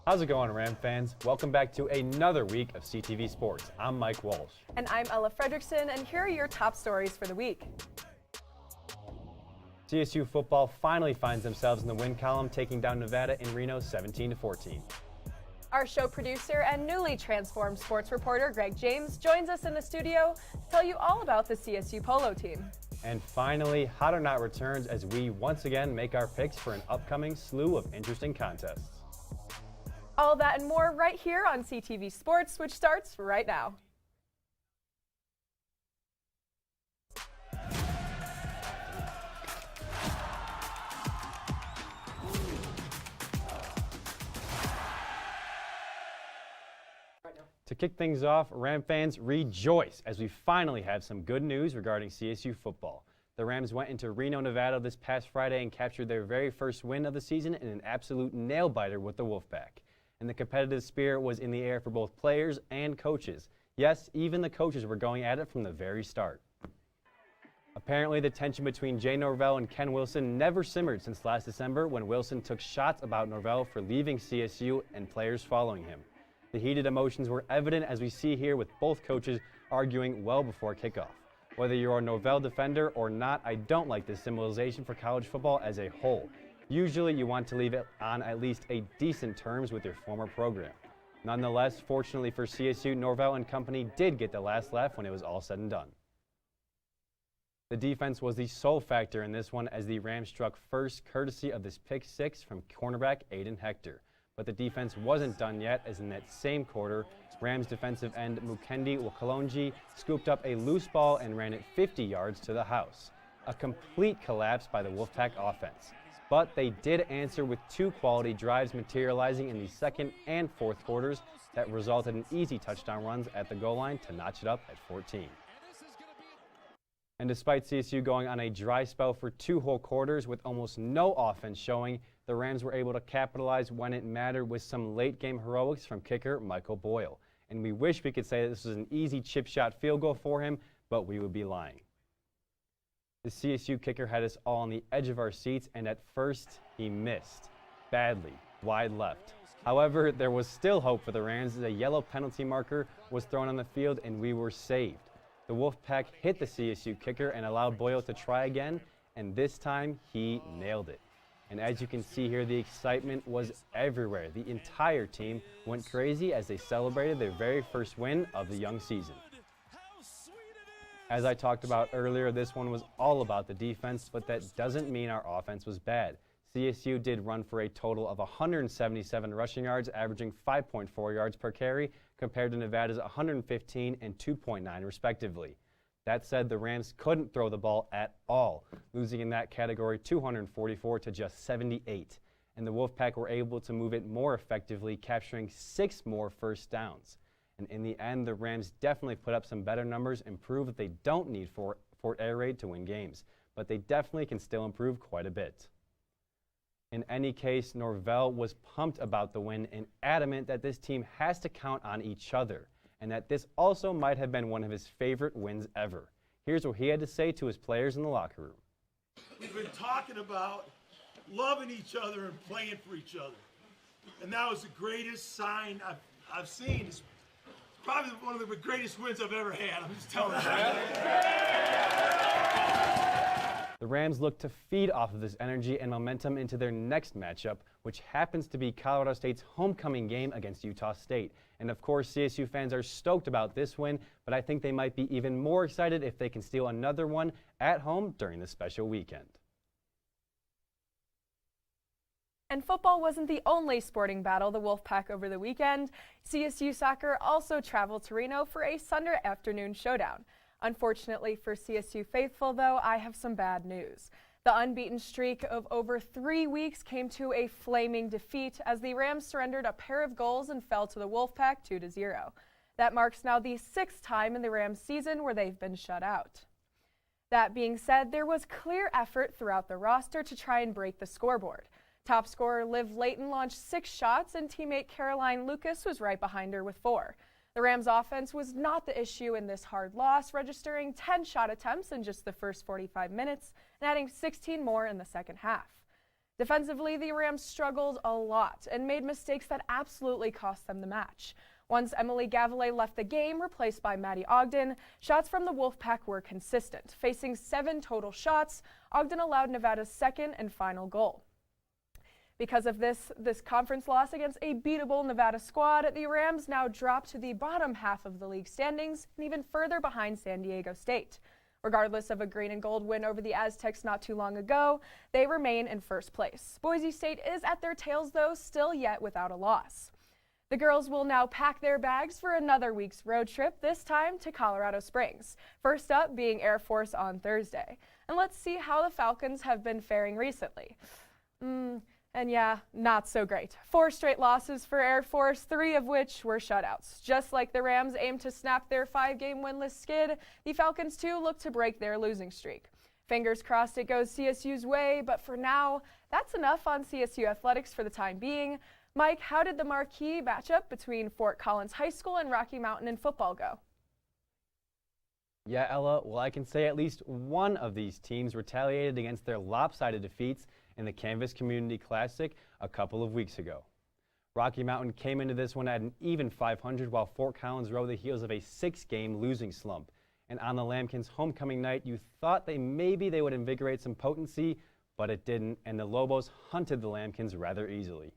How's it going, Ram fans? Welcome back to another week of CTV Sports. I'm Mike Walsh. And I'm Ella Fredrickson, and here are your top stories for the week. CSU football finally finds themselves in the win column, taking down Nevada in Reno 17-14. Our show producer and newly transformed sports reporter Greg James joins us in the studio to tell you all about the Csu Polo Team. And finally, Hot or Not returns as we once again make our picks for an upcoming slew of interesting contests. All that and more right here on CTV Sports, which starts right now. To kick things off, Ram fans rejoice as we finally have some good news regarding CSU football. The Rams went into Reno, Nevada this past Friday and captured their very first win of the season in an absolute nail-biter with the Wolfpack. And the competitive spirit was in the air for both players and coaches. Yes, even the coaches were going at it from the very start. Apparently, the tension between Jay Norvell and Ken Wilson never simmered since last December when Wilson took shots about Norvell for leaving CSU and players following him. The heated emotions were evident as we see here with both coaches arguing well before kickoff. Whether you're a Norvell defender or not, I don't like this symbolization for college football as a whole. Usually you want to leave it on at least a decent terms with your former program. Nonetheless, fortunately for CSU, Norvell and company did get the last laugh when it was all said and done. The defense was the sole factor in this one as the Rams struck first courtesy of this pick six from cornerback Aiden Hector. But the defense wasn't done yet as in that same quarter, Rams defensive end Mukendi Wakalonji scooped up a loose ball and ran it 50 yards to the house. A complete collapse by the Wolfpack offense. But they did answer with two quality drives materializing in the second and fourth quarters that resulted in easy touchdown runs at the goal line to notch it up at 14. And despite CSU going on a dry spell for two whole quarters with almost no offense showing, the Rams were able to capitalize when it mattered with some late game heroics from kicker Michael Boyle. And we wish we could say that this was an easy chip shot field goal for him, but we would be lying. The CSU kicker had us all on the edge of our seats, and at first he missed badly, wide left. However, there was still hope for the Rams as a yellow penalty marker was thrown on the field and we were saved. The Wolfpack hit the CSU kicker and allowed Boyle to try again, and this time he nailed it. And as you can see here, the excitement was everywhere. The entire team went crazy as they celebrated their very first win of the young season. As I talked about earlier, this one was all about the defense, but that doesn't mean our offense was bad. CSU did run for a total of 177 rushing yards, averaging 5.4 yards per carry, compared to Nevada's 115 and 2.9 respectively. That said, the Rams couldn't throw the ball at all, losing in that category 244 to just 78. And the Wolfpack were able to move it more effectively, capturing 6 more first downs. And in the end, the Rams definitely put up some better numbers and proved that they don't need Fort Air Raid to win games, but they definitely can still improve quite a bit. In any case, Norvell was pumped about the win and adamant that this team has to count on each other, and that this also might have been one of his favorite wins ever. Here's what he had to say to his players in the locker room. We've been talking about loving each other and playing for each other, and that was the greatest sign I've seen. It's probably one of the greatest wins I've ever had. I'm just telling you. The Rams look to feed off of this energy and momentum into their next matchup, which happens to be Colorado State's homecoming game against Utah State. And of course, CSU fans are stoked about this win, but I think they might be even more excited if they can steal another one at home during this special weekend. And football wasn't the only sporting battle the Wolfpack over the weekend. CSU soccer also traveled to Reno for a Sunday afternoon showdown. Unfortunately for CSU faithful, though, I have some bad news. The unbeaten streak of over 3 weeks came to a flaming defeat as the Rams surrendered a pair of goals and fell to the Wolfpack 2-0. That marks now the 6th time in the Rams season where they've been shut out. That being said, there was clear effort throughout the roster to try and break the scoreboard. Top scorer Liv Layton launched 6 shots and teammate Caroline Lucas was right behind her with 4. The Rams offense was not the issue in this hard loss, registering 10 shot attempts in just the first 45 minutes and adding 16 more in the second half. Defensively, the Rams struggled a lot and made mistakes that absolutely cost them the match. Once Emily Gavilet left the game, replaced by Maddie Ogden, shots from the Wolfpack were consistent. Facing 7 total shots, Ogden allowed Nevada's second and final goal. Because of this conference loss against a beatable Nevada squad, the Rams now drop to the bottom half of the league standings and even further behind San Diego State. Regardless of a green and gold win over the Aztecs not too long ago, they remain in first place. Boise State is at their tails, though, still yet without a loss. The girls will now pack their bags for another week's road trip, this time to Colorado Springs. First up being Air Force on Thursday. And let's see how the Falcons have been faring recently. And yeah, not so great. 4 straight losses for Air Force, 3 of which were shutouts. Just like the Rams aim to snap their 5-game winless skid, the Falcons too look to break their losing streak. Fingers crossed it goes CSU's way, but for now, that's enough on CSU athletics for the time being. Mike, how did the marquee matchup between Fort Collins High School and Rocky Mountain in football go? Yeah, Ella, well, I can say at least one of these teams retaliated against their lopsided defeats in the Canvas Community Classic a couple of weeks ago. Rocky Mountain came into this one at an even 500, while Fort Collins rode the heels of a 6-game losing slump. And on the Lambkins homecoming night, you thought maybe they would invigorate some potency, but it didn't, and the Lobos hunted the Lambkins rather easily.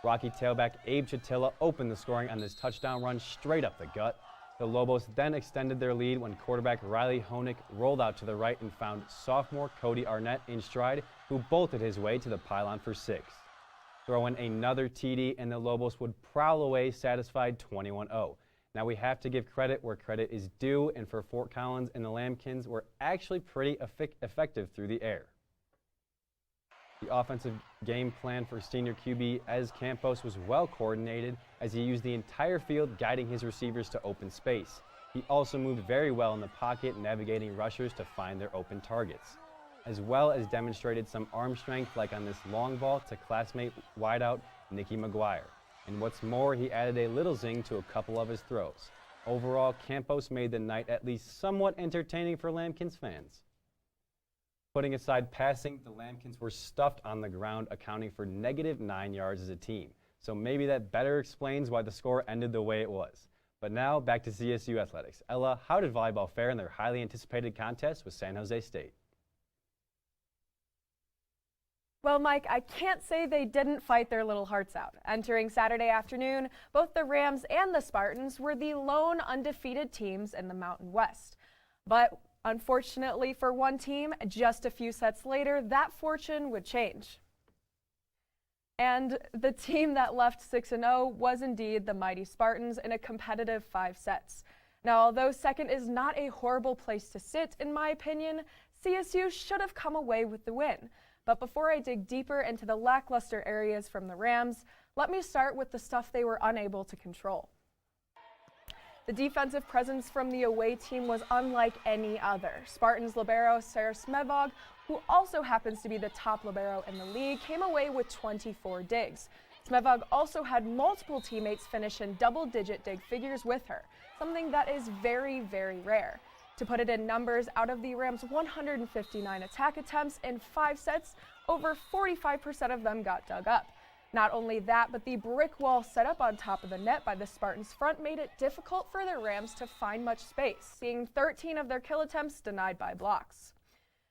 Rocky tailback Abe Chatilla opened the scoring on this touchdown run straight up the gut. The Lobos then extended their lead when quarterback Riley Honig rolled out to the right and found sophomore Cody Arnett in stride, who bolted his way to the pylon for 6. Throw in another TD and the Lobos would prowl away satisfied 21-0. Now we have to give credit where credit is due, and for Fort Collins and the Lambkins were actually pretty effective through the air. The offensive game plan for senior QB Ez Campos was well coordinated as he used the entire field guiding his receivers to open space. He also moved very well in the pocket, navigating rushers to find their open targets, as well as demonstrated some arm strength like on this long ball to classmate wideout Nikki McGuire. And what's more, he added a little zing to a couple of his throws. Overall, Campos made the night at least somewhat entertaining for Lambkins fans. Putting aside passing, the Lambkins were stuffed on the ground, accounting for -9 yards as a team. So maybe that better explains why the score ended the way it was. But now back to CSU athletics. Ella, how did volleyball fare in their highly anticipated contest with San Jose State? Well, Mike, I can't say they didn't fight their little hearts out. Entering Saturday afternoon, both the Rams and the Spartans were the lone undefeated teams in the Mountain West. But unfortunately for one team, just a few sets later, that fortune would change. And the team that left 6-0 was indeed the mighty Spartans in a competitive 5 sets. Now, although second is not a horrible place to sit, in my opinion, CSU should have come away with the win. But before I dig deeper into the lackluster areas from the Rams, let me start with the stuff they were unable to control. The defensive presence from the away team was unlike any other. Spartans libero Sarah Smevog, who also happens to be the top libero in the league, came away with 24 digs. Smevog also had multiple teammates finish in double-digit dig figures with her, something that is very, very rare. To put it in numbers, out of the Rams' 159 attack attempts in 5 sets, over 45% of them got dug up. Not only that, but the brick wall set up on top of the net by the Spartans' front made it difficult for the Rams to find much space, seeing 13 of their kill attempts denied by blocks.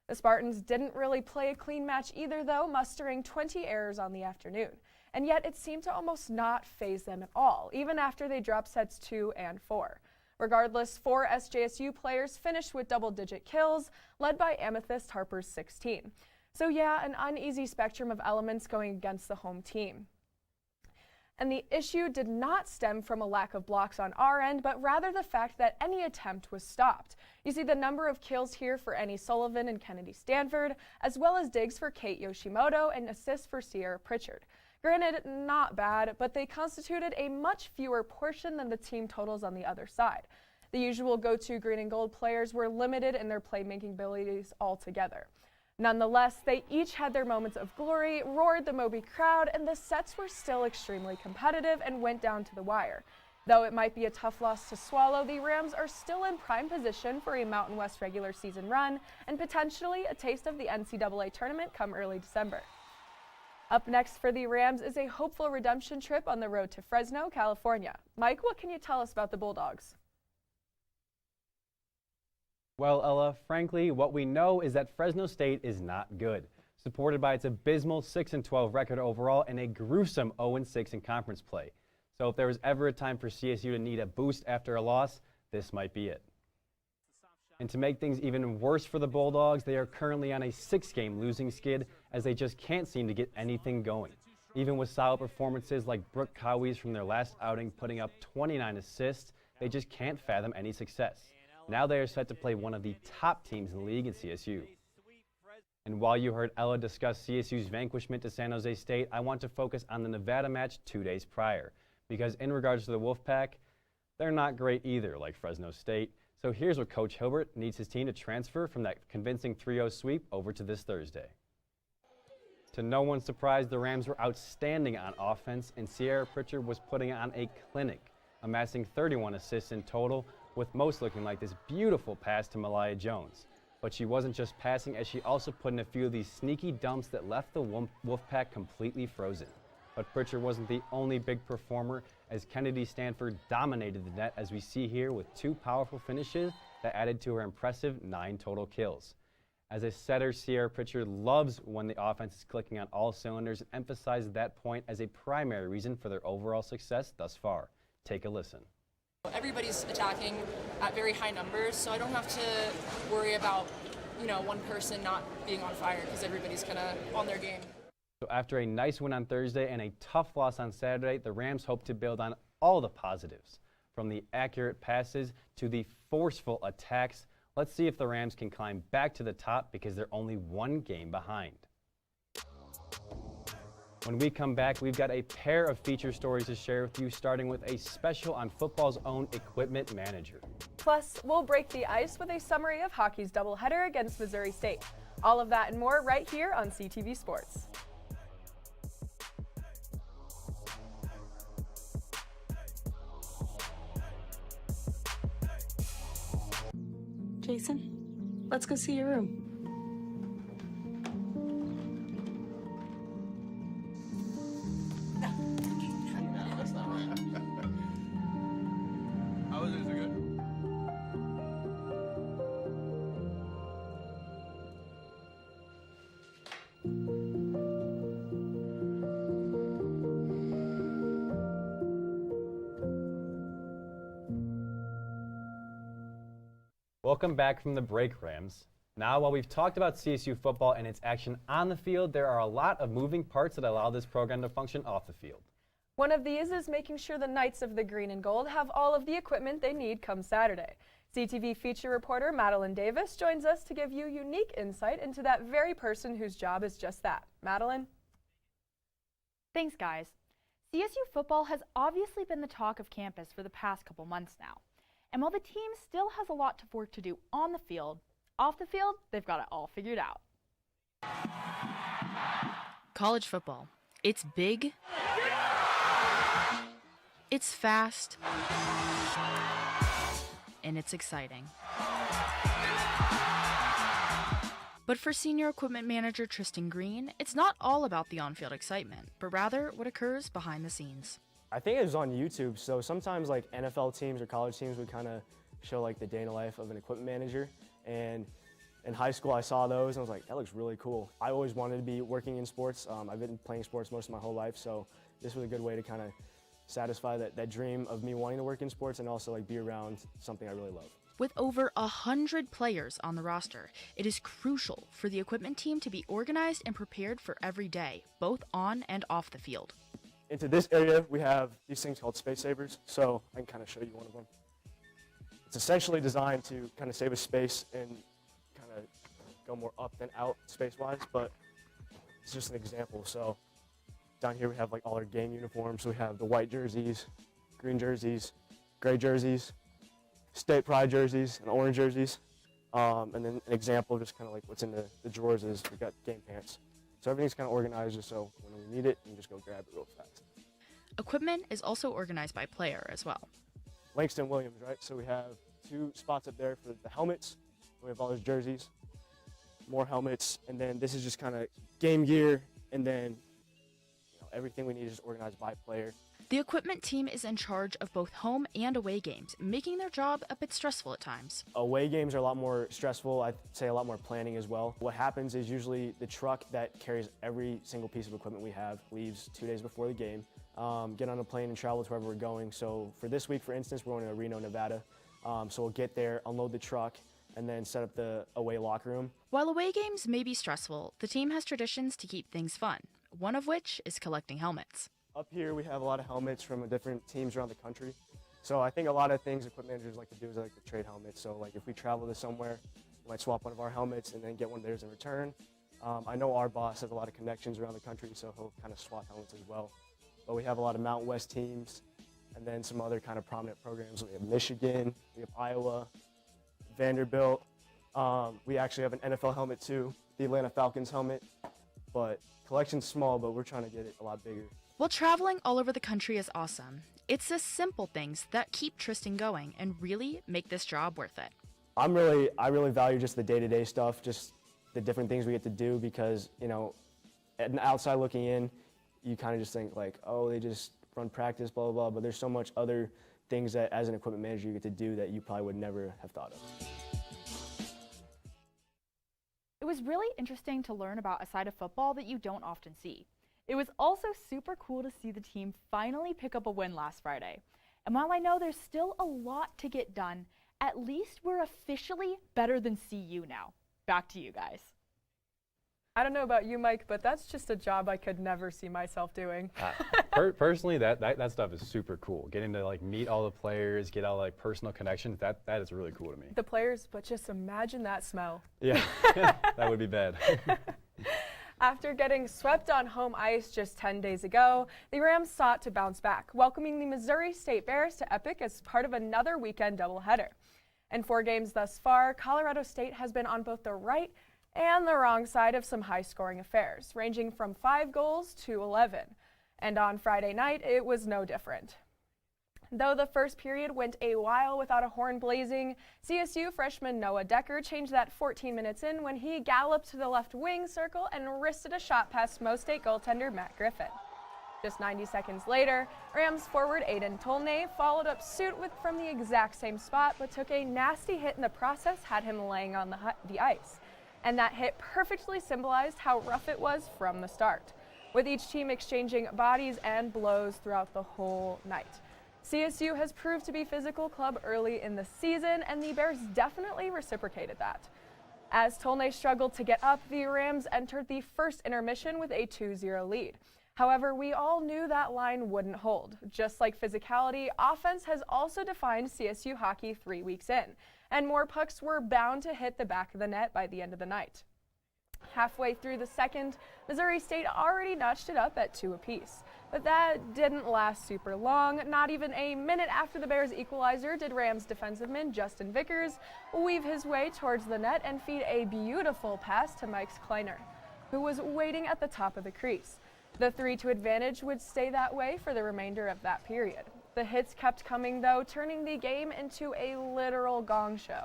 The Spartans didn't really play a clean match either, though, mustering 20 errors on the afternoon. And yet it seemed to almost not faze them at all, even after they dropped sets 2 and 4. Regardless, 4 SJSU players finished with double-digit kills, led by Amethyst Harper's 16. So yeah, an uneasy spectrum of elements going against the home team. And the issue did not stem from a lack of blocks on our end, but rather the fact that any attempt was stopped. You see the number of kills here for Annie Sullivan and Kennedy Stanford, as well as digs for Kate Yoshimoto and assists for Sierra Pritchard. Granted, not bad, but they constituted a much fewer portion than the team totals on the other side. The usual go-to green and gold players were limited in their playmaking abilities altogether. Nonetheless, they each had their moments of glory, roared the Moby crowd, and the sets were still extremely competitive and went down to the wire. Though it might be a tough loss to swallow, the Rams are still in prime position for a Mountain West regular season run and potentially a taste of the NCAA tournament come early December. Up next for the Rams is a hopeful redemption trip on the road to Fresno, California. Mike, what can you tell us about the Bulldogs? Well, Ella, frankly, what we know is that Fresno State is not good, supported by its abysmal 6-12 record overall and a gruesome 0-6 in conference play. So if there was ever a time for CSU to need a boost after a loss, this might be it. And to make things even worse for the Bulldogs, they are currently on a 6-game losing skid as they just can't seem to get anything going. Even with solid performances like Brooke Cowie's from their last outing putting up 29 assists, they just can't fathom any success. Now they are set to play one of the top teams in the league in CSU. And while you heard Ella discuss CSU's vanquishment to San Jose State, I want to focus on the Nevada match 2 days prior. Because in regards to the Wolfpack, they're not great either, like Fresno State. So here's what Coach Hilbert needs his team to transfer from that convincing 3-0 sweep over to this Thursday. To no one's surprise, the Rams were outstanding on offense, and Sierra Pritchard was putting on a clinic, amassing 31 assists in total, with most looking like this beautiful pass to Malaya Jones. But she wasn't just passing, as she also put in a few of these sneaky dumps that left the Wolfpack completely frozen. But Pritchard wasn't the only big performer, as Kennedy Stanford dominated the net, as we see here with 2 powerful finishes that added to her impressive 9 total kills. As a setter, Sierra Pritchard loves when the offense is clicking on all cylinders and emphasizes that point as a primary reason for their overall success thus far. Take a listen. Everybody's attacking at very high numbers, so I don't have to worry about, one person not being on fire because everybody's kind of on their game. So after a nice win on Thursday and a tough loss on Saturday, the Rams hope to build on all the positives. From the accurate passes to the forceful attacks, let's see if the Rams can climb back to the top because they're only 1 game behind. When we come back, we've got a pair of feature stories to share with you, starting with a special on football's own equipment manager. Plus, we'll break the ice with a summary of hockey's doubleheader against Missouri State. All of that and more right here on CTV Sports. Jason, let's go see your room. Welcome back from the break, Rams. Now, while we've talked about CSU football and its action on the field, there are a lot of moving parts that allow this program to function off the field. One of these is making sure the Knights of the Green and Gold have all of the equipment they need come Saturday. CTV feature reporter Madeline Davis joins us to give you unique insight into that very person whose job is just that. Madeline? Thanks, guys. CSU football has obviously been the talk of campus for the past couple months now. And while the team still has a lot of work to do on the field, off the field, they've got it all figured out. College football. It's big. It's fast. And it's exciting. But for senior equipment manager Tristan Green, it's not all about the on-field excitement, but rather what occurs behind the scenes. I think it was on YouTube, so sometimes like NFL teams or college teams would kind of show like the day in the life of an equipment manager. And in high school I saw those and I was like, that looks really cool. I always wanted to be working in sports. I've been playing sports most of my whole life, so this was a good way to kind of satisfy that dream of me wanting to work in sports and also like be around something I really love. With over 100 players on the roster, it is crucial for the equipment team to be organized and prepared for every day, both on and off the field. Into this area, we have these things called space savers, so I can kind of show you one of them. It's essentially designed to kind of save a space and kind of go more up than out space-wise, but it's just an example. So down here we have like all our game uniforms. So we have the white jerseys, green jerseys, gray jerseys, state pride jerseys, and orange jerseys. And then an example of just kind of like what's in the drawers is we've got game pants. So everything's kind of organized just so when we need it, you can just go grab it real fast. Equipment is also organized by player as well. Langston Williams, right? So we have 2 spots up there for the helmets. We have all his jerseys, more helmets, and then this is just kind of game gear, and then everything we need is organized by player. The equipment team is in charge of both home and away games, making their job a bit stressful at times. Away games are a lot more stressful. I'd say a lot more planning as well. What happens is usually the truck that carries every single piece of equipment we have leaves 2 days before the game, get on a plane and travel to wherever we're going. So for this week, for instance, we're going to Reno, Nevada. So we'll get there, unload the truck, and then set up the away locker room. While away games may be stressful, the team has traditions to keep things fun, one of which is collecting helmets. Up here, we have a lot of helmets from different teams around the country. So I think a lot of things equipment managers like to do is like to trade helmets. So like if we travel to somewhere, we might swap one of our helmets and then get one of theirs in return. I know our boss has a lot of connections around the country, so he'll kind of swap helmets as well. But we have a lot of Mountain West teams and then some other kind of prominent programs. We have Michigan, we have Iowa, Vanderbilt. We actually have an NFL helmet too, the Atlanta Falcons helmet. But collection's small, but we're trying to get it a lot bigger. While traveling all over the country is awesome, it's the simple things that keep Tristan going and really make this job worth it. I really value just the day-to-day stuff, just the different things we get to do because, at an outside looking in, you kind of just think like, oh, they just run practice, blah, blah, blah, but there's so much other things that as an equipment manager you get to do that you probably would never have thought of. It was really interesting to learn about a side of football that you don't often see. It was also super cool to see the team finally pick up a win last Friday. And while I know there's still a lot to get done, at least we're officially better than CU now. Back to you guys. I don't know about you, Mike, but that's just a job I could never see myself doing. Personally, that stuff is super cool. Getting to meet all the players, get all personal connections, that is really cool to me. The players, but just imagine that smell. Yeah, that would be bad. After getting swept on home ice just 10 days ago, the Rams sought to bounce back, welcoming the Missouri State Bears to Epic as part of another weekend doubleheader. In 4 games thus far, Colorado State has been on both the right and the wrong side of some high-scoring affairs, ranging from 5 goals to 11. And on Friday night, it was no different. Though the first period went a while without a horn blazing, CSU freshman Noah Decker changed that 14 minutes in when he galloped to the left wing circle and wristed a shot past Mo State goaltender Matt Griffin. Just 90 seconds later, Rams forward Aiden Tolnay followed up suit from the exact same spot, but took a nasty hit in the process, had him laying on the ice. And that hit perfectly symbolized how rough it was from the start, with each team exchanging bodies and blows throughout the whole night. CSU has proved to be a physical club early in the season, and the Bears definitely reciprocated that. As Tolnay struggled to get up, the Rams entered the first intermission with a 2-0 lead. However, we all knew that line wouldn't hold. Just like physicality, offense has also defined CSU hockey 3 weeks in, and more pucks were bound to hit the back of the net by the end of the night. Halfway through the second, Missouri State already notched it up at 2 apiece. But that didn't last super long. Not even a minute after the Bears' equalizer did Rams defenseman Justin Vickers weave his way towards the net and feed a beautiful pass to Mike Kleiner, who was waiting at the top of the crease. The 3-2 advantage would stay that way for the remainder of that period. The hits kept coming, though, turning the game into a literal gong show.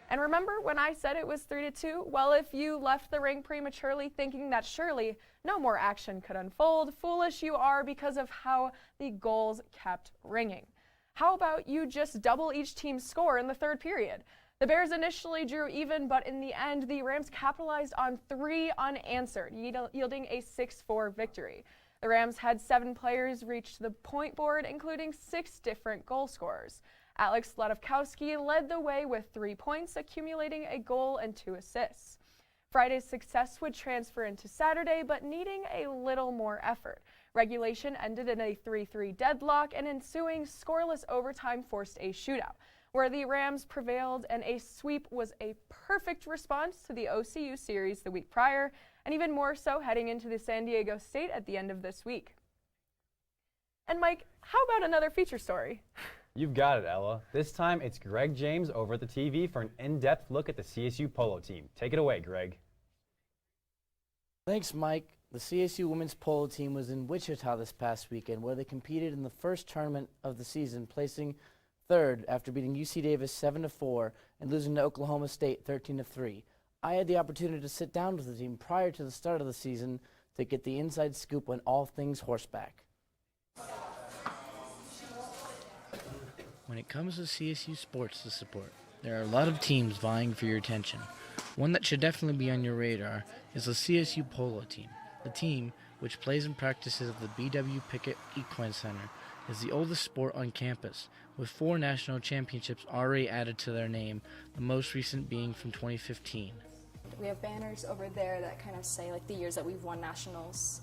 And remember when I said it was 3-2? Well, if you left the rink prematurely thinking that surely no more action could unfold, foolish you are because of how the goals kept ringing. How about you just double each team's score in the third period? The Bears initially drew even, but in the end, the Rams capitalized on 3 unanswered, yielding a 6-4 victory. The Rams had 7 players reach the point board, including 6 different goal scorers. Alex Ladovkowski led the way with 3 points, accumulating a goal and 2 assists. Friday's success would transfer into Saturday, but needing a little more effort. Regulation ended in a 3-3 deadlock, and ensuing scoreless overtime forced a shootout, where the Rams prevailed, and a sweep was a perfect response to the OCU series the week prior, and even more so heading into the San Diego State at the end of this week. And Mike, how about another feature story? You've got it, Ella. This time it's Greg James over at the TV for an in-depth look at the CSU Polo Team. Take it away, Greg. Thanks, Mike. The CSU women's polo team was in Wichita this past weekend, where they competed in the first tournament of the season, placing third after beating UC Davis 7-4 and losing to Oklahoma State 13-3. I had the opportunity to sit down with the team prior to the start of the season to get the inside scoop on all things horseback. When it comes to CSU sports to support, there are a lot of teams vying for your attention. One that should definitely be on your radar is the Csu Polo Team. The team, which plays and practices at the B.W. Pickett Equine Center, is the oldest sport on campus, with 4 national championships already added to their name, the most recent being from 2015. We have banners over there that kind of say like the years that we've won nationals.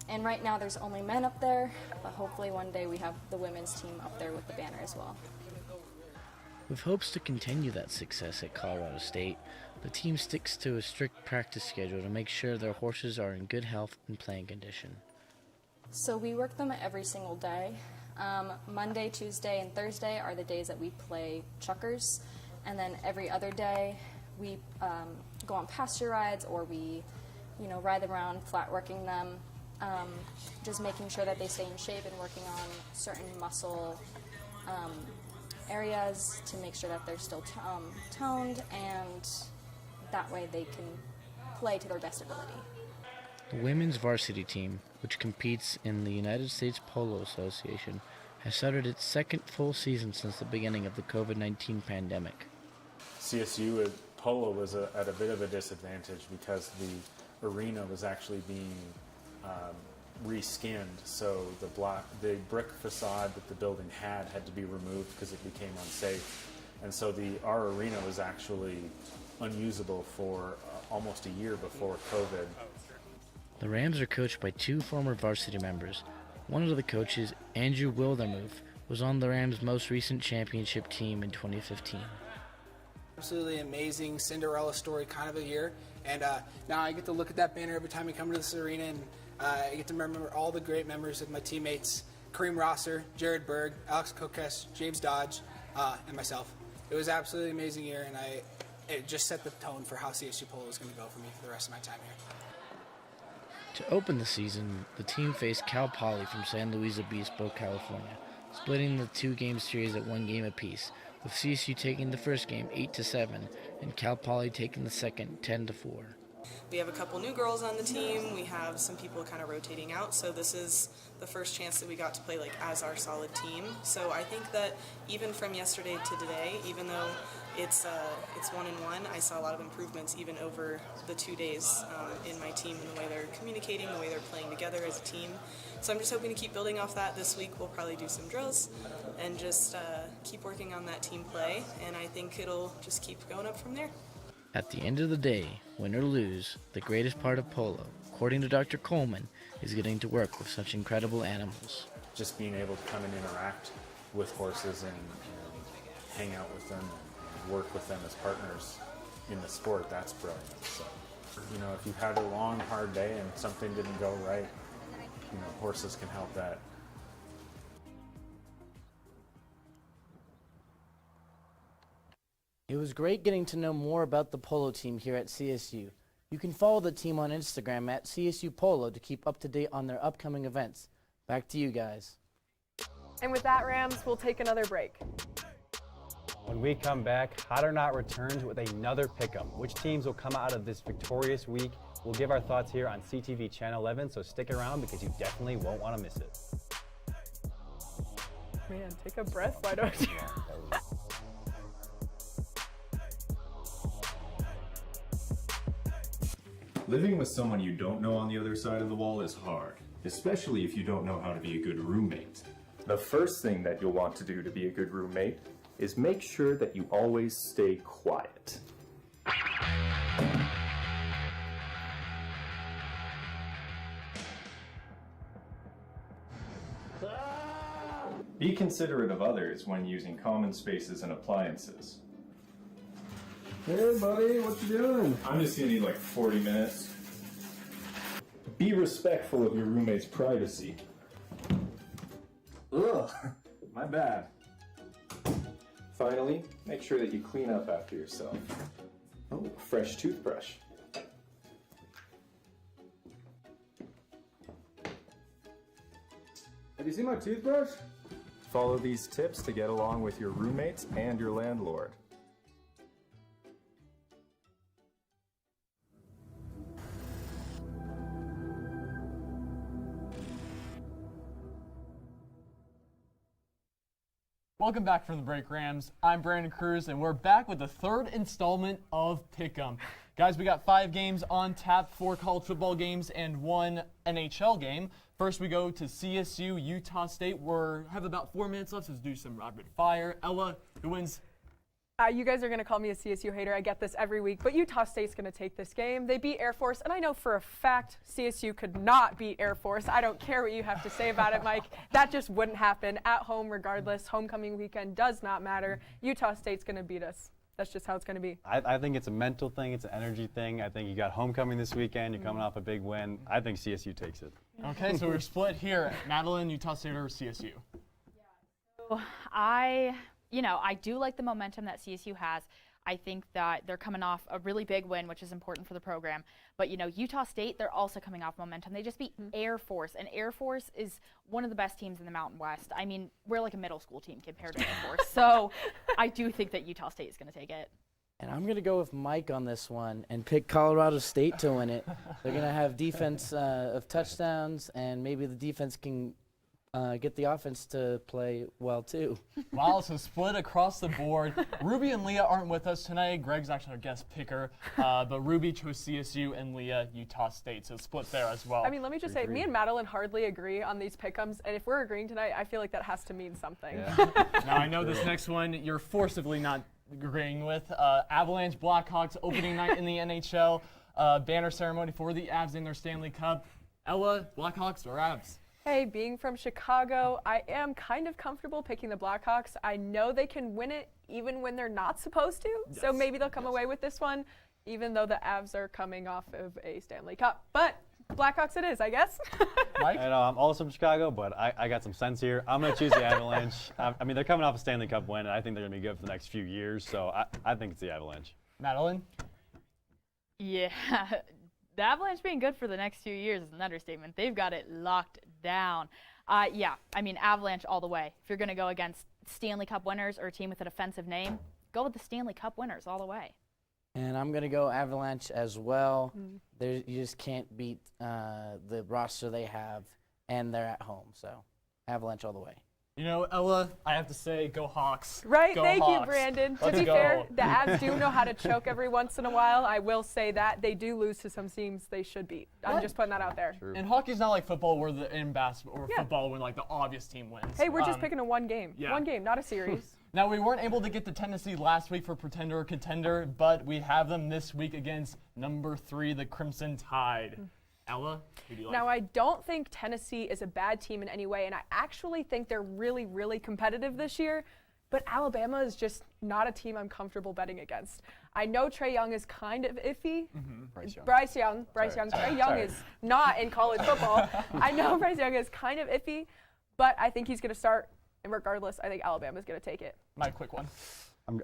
And right now there's only men up there, but hopefully one day we have the women's team up there with the banner as well. With hopes to continue that success at Colorado State, the team sticks to a strict practice schedule to make sure their horses are in good health and playing condition. So we work them every single day. Monday, Tuesday, and Thursday are the days that we play chuckers, and then every other day we go on pasture rides, or we, ride them around, flat working them, just making sure that they stay in shape and working on certain muscle areas to make sure that they're still toned, and that way they can play to their best ability. The women's varsity team, which competes in the United States Polo Association, has started its second full season since the beginning of the COVID-19 pandemic. CSU Polo was at a bit of a disadvantage because the arena was actually being reskinned, so the brick facade that the building had to be removed because it became unsafe, and so our arena was actually unusable for almost a year before COVID. The Rams are coached by 2 former varsity members. One of the coaches, Andrew Wildermuth, was on the Rams' most recent championship team in 2015. Absolutely amazing Cinderella story kind of a year, and now I get to look at that banner every time I come to this arena, and I get to remember all the great members of my teammates, Kareem Rosser, Jared Berg, Alex Kokesh, James Dodge, and myself. It was an absolutely amazing year, and it just set the tone for how CSU Polo is going to go for me for the rest of my time here. To open the season, the team faced Cal Poly from San Luis Obispo, California, splitting the 2-game series at 1 game apiece, with CSU taking the first game 8-7 and Cal Poly taking the second 10-4. We have a couple new girls on the team. We have some people kind of rotating out, so this is the first chance that we got to play as our solid team. So I think that even from yesterday to today, even though it's 1-1, I saw a lot of improvements even over the 2 days in my team, and the way they're communicating, the way they're playing together as a team. So I'm just hoping to keep building off that. This week we'll probably do some drills and just keep working on that team play, and I think it'll just keep going up from there. At the end of the day, win or lose, the greatest part of polo, according to Dr. Coleman, is getting to work with such incredible animals. Just being able to come and interact with horses and hang out with them and work with them as partners in the sport, that's brilliant. So, if you've had a long, hard day and something didn't go right, horses can help that. It was great getting to know more about the polo team here at CSU. You can follow the team on Instagram at CSU Polo to keep up to date on their upcoming events. Back to you guys. And with that, Rams, we'll take another break. When we come back, Hot or Not returns with another pick'em. Which teams will come out of this victorious week? We'll give our thoughts here on CTV Channel 11, so stick around because you definitely won't want to miss it. Man, take a breath, why don't you? Living with someone you don't know on the other side of the wall is hard, especially if you don't know how to be a good roommate. The first thing that you'll want to do to be a good roommate is make sure that you always stay quiet. Be considerate of others when using common spaces and appliances. Hey buddy, what you doing? I'm just gonna need like 40 minutes. Be respectful of your roommate's privacy. Ugh, my bad. Finally, make sure that you clean up after yourself. Oh, fresh toothbrush. Have you seen my toothbrush? Follow these tips to get along with your roommates and your landlord. Welcome back from the break, Rams. I'm Brandon Cruz, and we're back with the third installment of Pick'em. Guys, we got 5 games on tap, 4 college football games, and 1 NHL game. First, we go to CSU Utah State. We have about 4 minutes left, so let's do some rapid fire. Ella, who wins? You guys are going to call me a CSU hater. I get this every week, but Utah State's going to take this game. They beat Air Force, and I know for a fact CSU could not beat Air Force. I don't care what you have to say about it, Mike. That just wouldn't happen at home regardless. Homecoming weekend does not matter. Utah State's going to beat us. That's just how it's going to be. I think it's a mental thing. It's an energy thing. I think you got homecoming this weekend. You're coming off a big win. I think CSU takes it. Okay, so we're split here. Madeline, Utah State or CSU? So I do like the momentum that CSU has. I think that they're coming off a really big win, which is important for the program. But, Utah State, they're also coming off momentum. They just beat Air Force, and Air Force is one of the best teams in the Mountain West. I mean, we're like a middle school team compared to Air Force. So I do think that Utah State is going to take it. And I'm going to go with Mike on this one and pick Colorado State to win it. They're going to have defense of touchdowns, and maybe the defense can get the offense to play well, too. Wow, so split across the board. Ruby and Leah aren't with us tonight. Greg's actually our guest picker. But Ruby chose CSU and Leah Utah State, so split there as well. I mean, let me just say, me and Madeline hardly agree on these pick'ems, and if we're agreeing tonight, I feel like that has to mean something. Yeah. Now, I know this next one you're forcibly not agreeing with. Avalanche Blackhawks opening night in the NHL. Banner ceremony for the Avs in their Stanley Cup. Ella, Blackhawks or Avs? Hey, being from Chicago, I am kind of comfortable picking the Blackhawks. I know they can win it even when they're not supposed to, so maybe they'll come away with this one, even though the Avs are coming off of a Stanley Cup. But Blackhawks it is, I guess. Mike? I know, I'm also from Chicago, but I got some sense here. I'm going to choose the Avalanche. I mean, they're coming off a Stanley Cup win, and I think they're going to be good for the next few years, so I think it's the Avalanche. Madeline? Yeah. The Avalanche being good for the next few years is an understatement. They've got it locked down. Yeah, I mean, Avalanche all the way. If you're going to go against Stanley Cup winners or a team with an offensive name, go with the Stanley Cup winners all the way. And I'm going to go Avalanche as well. You just can't beat the roster they have, and they're at home. So Avalanche all the way. Ella, I have to say, go Hawks. Right, go thank Hawks. you, Brandon. Let's to be go. fair, the Avs do know how to choke every once in a while. I will say that. They do lose to some teams they should beat. I'm just putting that out there. True. And hockey's not like football where in basketball or football when like the obvious team wins. Hey, we're just picking a one game. Yeah. One game, not a series. Now, we weren't able to get to Tennessee last week for Pretender or Contender, but we have them this week against number 3, the Crimson Tide. Ella, who do you like? Now, I don't think Tennessee is a bad team in any way, and I actually think they're really, really competitive this year, but Alabama is just not a team I'm comfortable betting against. I know Trae Young is kind of iffy. Bryce Young. Trae Young is not in college football. I know Bryce Young is kind of iffy, but I think he's going to start, and regardless, I think Alabama's going to take it. My quick one.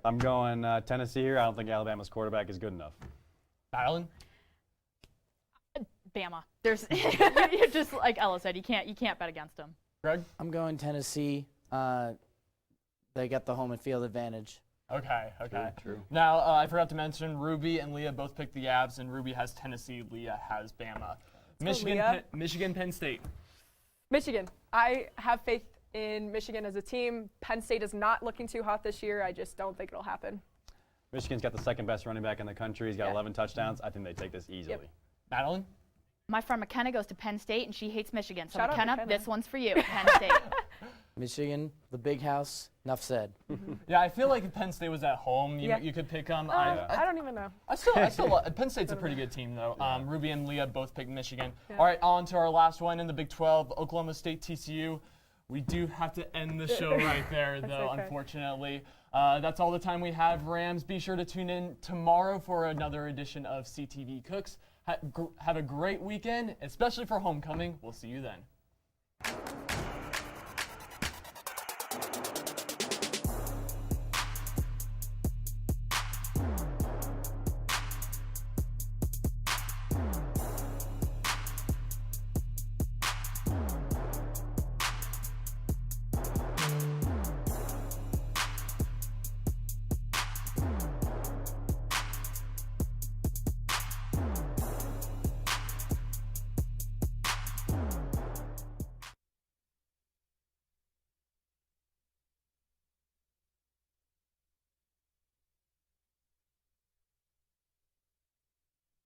I'm going Tennessee here. I don't think Alabama's quarterback is good enough. Madeline? Bama. You're just like Ella said, you can't bet against them. Greg? I'm going Tennessee. They got the home and field advantage. Okay. True. Now, I forgot to mention Ruby and Leah both picked the Avs, and Ruby has Tennessee, Leah has Bama. Michigan, Penn State. Michigan. I have faith in Michigan as a team. Penn State is not looking too hot this year. I just don't think it'll happen. Michigan's got the second best running back in the country. He's got 11 touchdowns. I think they take this easily. Yep. Madeline? My friend McKenna goes to Penn State, and she hates Michigan. So Shout out McKenna, McKenna. this one's for you, Penn State. Michigan, the big house, enough said. Yeah, I feel like if Penn State was at home, you could pick them. I don't even know. I still Penn State's a pretty good team, though. Ruby and Leah both picked Michigan. Yeah. All right, on to our last one in the Big 12, Oklahoma State Tcu. We do have to end the show right there, though, okay. Unfortunately. That's all the time we have, Rams. Be sure to tune in tomorrow for another edition of CTV Cooks. Have a great weekend, especially for homecoming. We'll see you then.